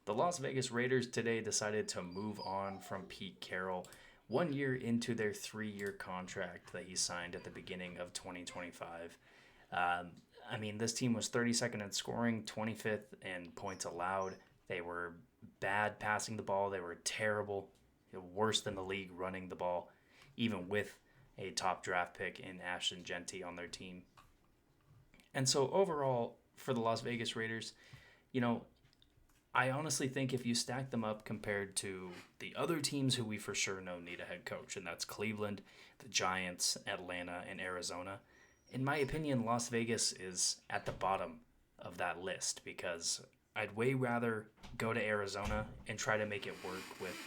The Las Vegas Raiders today decided to move on from Pete Carroll 1 year into their 3 year contract that he signed at the beginning of 2025. Um, this team was 32nd in scoring, 25th in points allowed. They were bad passing the ball. They were terrible, worse than the league running the ball, even with a top draft pick in Ashton Genty on their team. And so overall, for the Las Vegas Raiders, you know, I honestly think if you stack them up compared to the other teams who we for sure know need a head coach, and that's Cleveland, the Giants, Atlanta, and Arizona, in my opinion, Las Vegas is at the bottom of that list because I'd way rather go to Arizona and try to make it work with,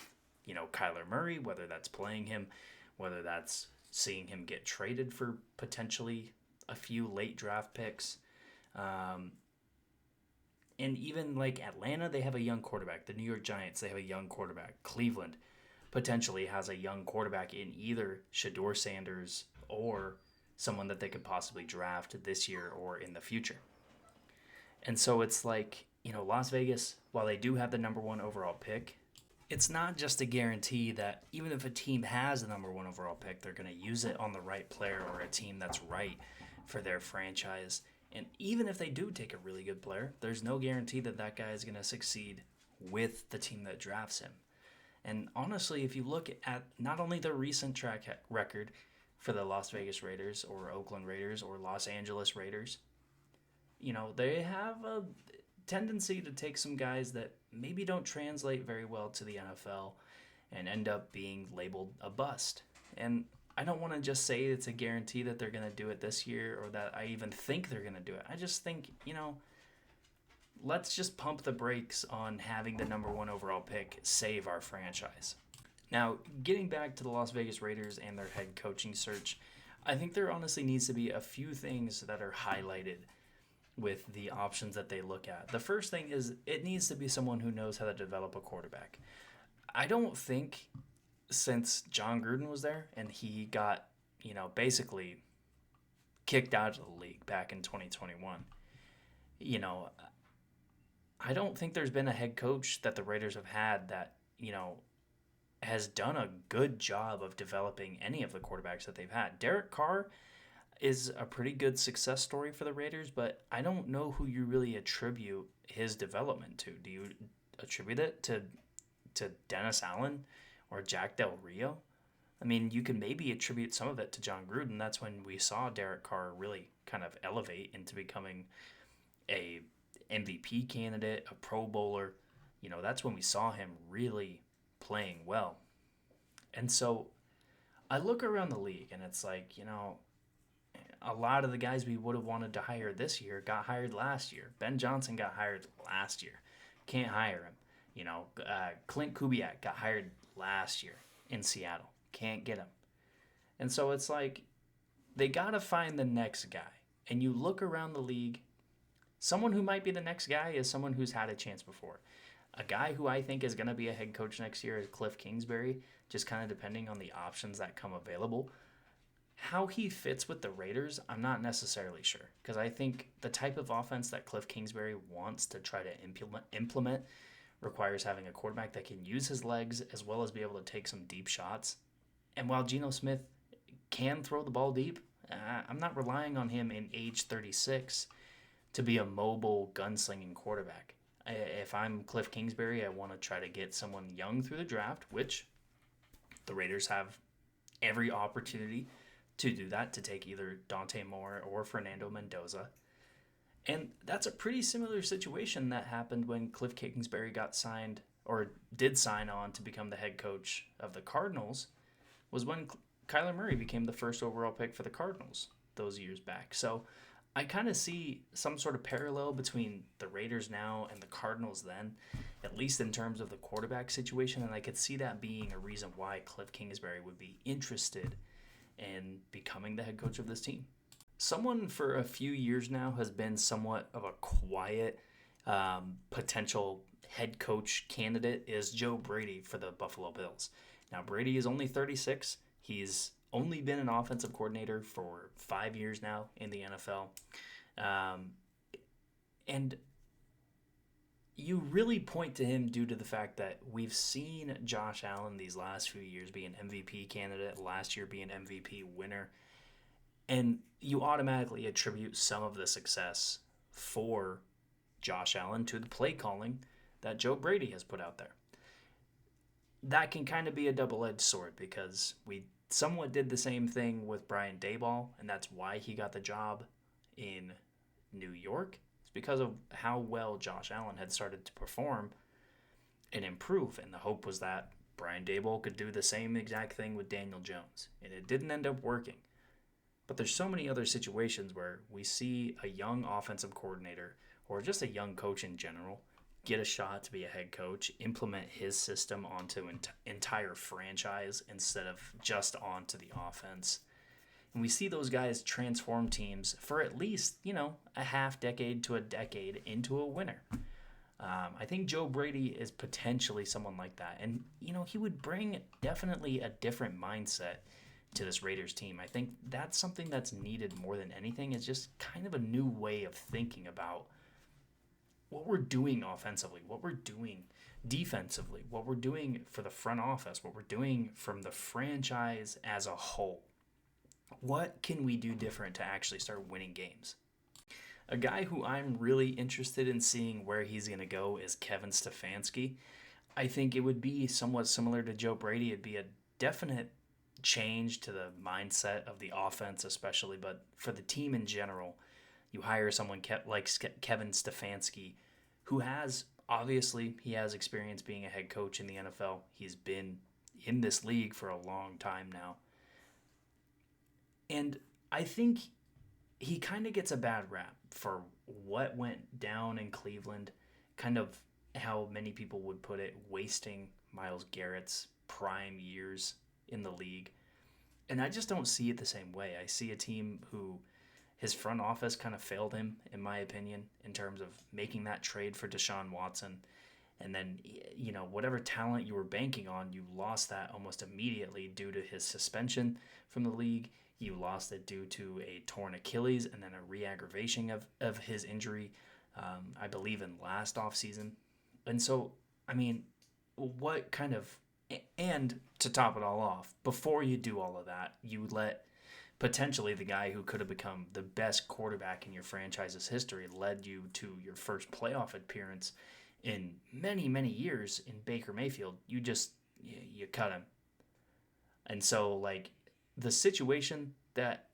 Kyler Murray, whether that's playing him, whether that's seeing him get traded for potentially a few late draft picks. Um, and even like Atlanta, they have a young quarterback. The New York Giants, they have a young quarterback. Cleveland potentially has a young quarterback in either Shador Sanders or someone that they could possibly draft this year or in the future. And so it's like, Las Vegas, while they do have the number one overall pick, it's not just a guarantee that even if a team has the number one overall pick, they're going to use it on the right player or a team that's right for their franchise. And even if they do take a really good player, there's no guarantee that that guy is going to succeed with the team that drafts him. And honestly, if you look at not only the recent track record for the Las Vegas Raiders or Oakland Raiders or Los Angeles Raiders, they have a tendency to take some guys that maybe don't translate very well to the NFL and end up being labeled a bust. And I don't want to just say it's a guarantee that they're going to do it this year or that I even think they're going to do it. I just think, let's just pump the brakes on having the number one overall pick save our franchise. Now, getting back to the Las Vegas Raiders and their head coaching search, I think there honestly needs to be a few things that are highlighted with the options that they look at. The first thing is it needs to be someone who knows how to develop a quarterback. I don't think since John Gruden was there and he got, basically kicked out of the league back in 2021, you know, I don't think there's been a head coach that the Raiders have had that, has done a good job of developing any of the quarterbacks that they've had. Derek Carr is a pretty good success story for the Raiders, but I don't know who you really attribute his development to. Do you attribute it to Dennis Allen or Jack Del Rio? I mean, you can maybe attribute some of it to John Gruden. That's when we saw Derek Carr really kind of elevate into becoming a MVP candidate, a Pro Bowler. That's when we saw him really playing well. And so I look around the league and it's like, a lot of the guys we would have wanted to hire this year got hired last year. Ben Johnson got hired last year. Can't hire him. Clint Kubiak got hired last year in Seattle. Can't get him. And so it's like they got to find the next guy. And you look around the league, someone who might be the next guy is someone who's had a chance before. A guy who I think is going to be a head coach next year is Cliff Kingsbury, just kind of depending on the options that come available. How he fits with the Raiders, I'm not necessarily sure because I think the type of offense that Cliff Kingsbury wants to try to implement requires having a quarterback that can use his legs as well as be able to take some deep shots. And while Geno Smith can throw the ball deep, I'm not relying on him in age 36 to be a mobile gunslinging quarterback. If I'm Cliff Kingsbury, I want to try to get someone young through the draft, which the Raiders have every opportunity to do that, to take either Dante Moore or Fernando Mendoza. And that's a pretty similar situation that happened when Cliff Kingsbury got signed or did sign on to become the head coach of the Cardinals, was when Kyler Murray became the first overall pick for the Cardinals those years back. So I kind of see some sort of parallel between the Raiders now and the Cardinals then, at least in terms of the quarterback situation, and I could see that being a reason why Cliff Kingsbury would be interested in becoming the head coach of this team. Someone for a few years now has been somewhat of a quiet potential head coach candidate is Joe Brady for the Buffalo Bills. Now, Brady is only 36. He's only been an offensive coordinator for 5 years now in the NFL. And you really point to him due to the fact that we've seen Josh Allen these last few years be an MVP candidate, last year be an MVP winner, and you automatically attribute some of the success for Josh Allen to the play calling that Joe Brady has put out there. That can kind of be a double-edged sword because we somewhat did the same thing with Brian Daboll, and that's why he got the job in New York. It's because of how well Josh Allen had started to perform and improve, and the hope was that Brian Daboll could do the same exact thing with Daniel Jones, and it didn't end up working. But there's so many other situations where we see a young offensive coordinator or just a young coach in general get a shot to be a head coach, implement his system onto an entire franchise instead of just onto the offense. And we see those guys transform teams for at least, a half decade to a decade into a winner. I think Joe Brady is potentially someone like that. And, he would bring definitely a different mindset to this Raiders team. I think that's something that's needed more than anything, is just kind of a new way of thinking about what we're doing offensively, what we're doing defensively, what we're doing for the front office, what we're doing from the franchise as a whole. What can we do different to actually start winning games? A guy who I'm really interested in seeing where he's going to go is Kevin Stefanski. I think it would be somewhat similar to Joe Brady. It'd be a definite change to the mindset of the offense especially, but for the team in general, you hire someone like Kevin Stefanski, who he has experience being a head coach in the NFL. He's been in this league for a long time now. And I think he kind of gets a bad rap for what went down in Cleveland, kind of how many people would put it, wasting Myles Garrett's prime years in the league. And I just don't see it the same way. I see a team who his front office kind of failed him, in my opinion, in terms of making that trade for Deshaun Watson. And then, whatever talent you were banking on, you lost that almost immediately due to his suspension from the league. You lost it due to a torn Achilles and then a re-aggravation of his injury, I believe, in last offseason. And so, what kind of... And to top it all off, before you do all of that, you let potentially the guy who could have become the best quarterback in your franchise's history led you to your first playoff appearance in many, many years in Baker Mayfield. You cut him. And so, the situation that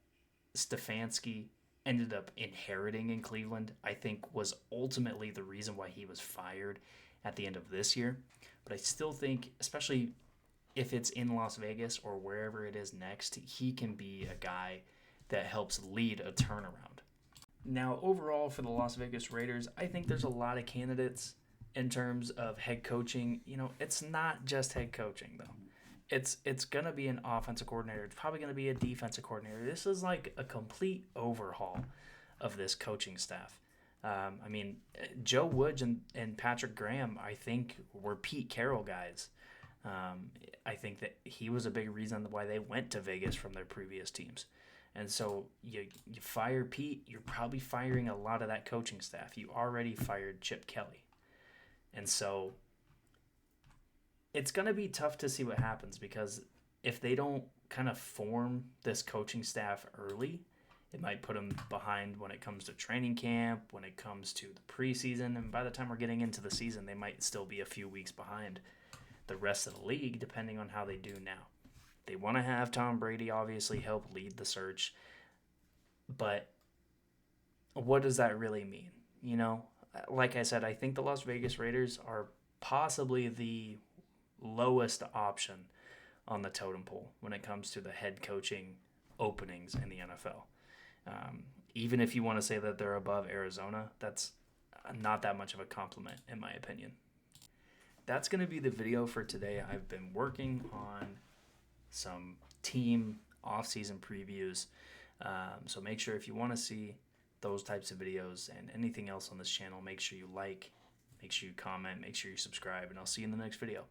Stefanski ended up inheriting in Cleveland, I think, was ultimately the reason why he was fired at the end of this year. But I still think, especially if it's in Las Vegas or wherever it is next, he can be a guy that helps lead a turnaround. Now, overall for the Las Vegas Raiders, I think there's a lot of candidates in terms of head coaching. It's not just head coaching, though. It's going to be an offensive coordinator. It's probably going to be a defensive coordinator. This is like a complete overhaul of this coaching staff. Joe Woods and Patrick Graham, I think, were Pete Carroll guys. I think that he was a big reason why they went to Vegas from their previous teams. And so you fire Pete, you're probably firing a lot of that coaching staff. You already fired Chip Kelly. And so it's going to be tough to see what happens, because if they don't kind of form this coaching staff early, it might put them behind when it comes to training camp, when it comes to the preseason, and by the time we're getting into the season, they might still be a few weeks behind the rest of the league, depending on how they do now. They want to have Tom Brady obviously help lead the search, but what does that really mean? Like I said, I think the Las Vegas Raiders are possibly the lowest option on the totem pole when it comes to the head coaching openings in the NFL. Even if you want to say that they're above Arizona, that's not that much of a compliment, in my opinion. That's going to be the video for today. I've been working on some team off-season previews. So make sure if you want to see those types of videos and anything else on this channel, make sure you like, make sure you comment, make sure you subscribe, and I'll see you in the next video.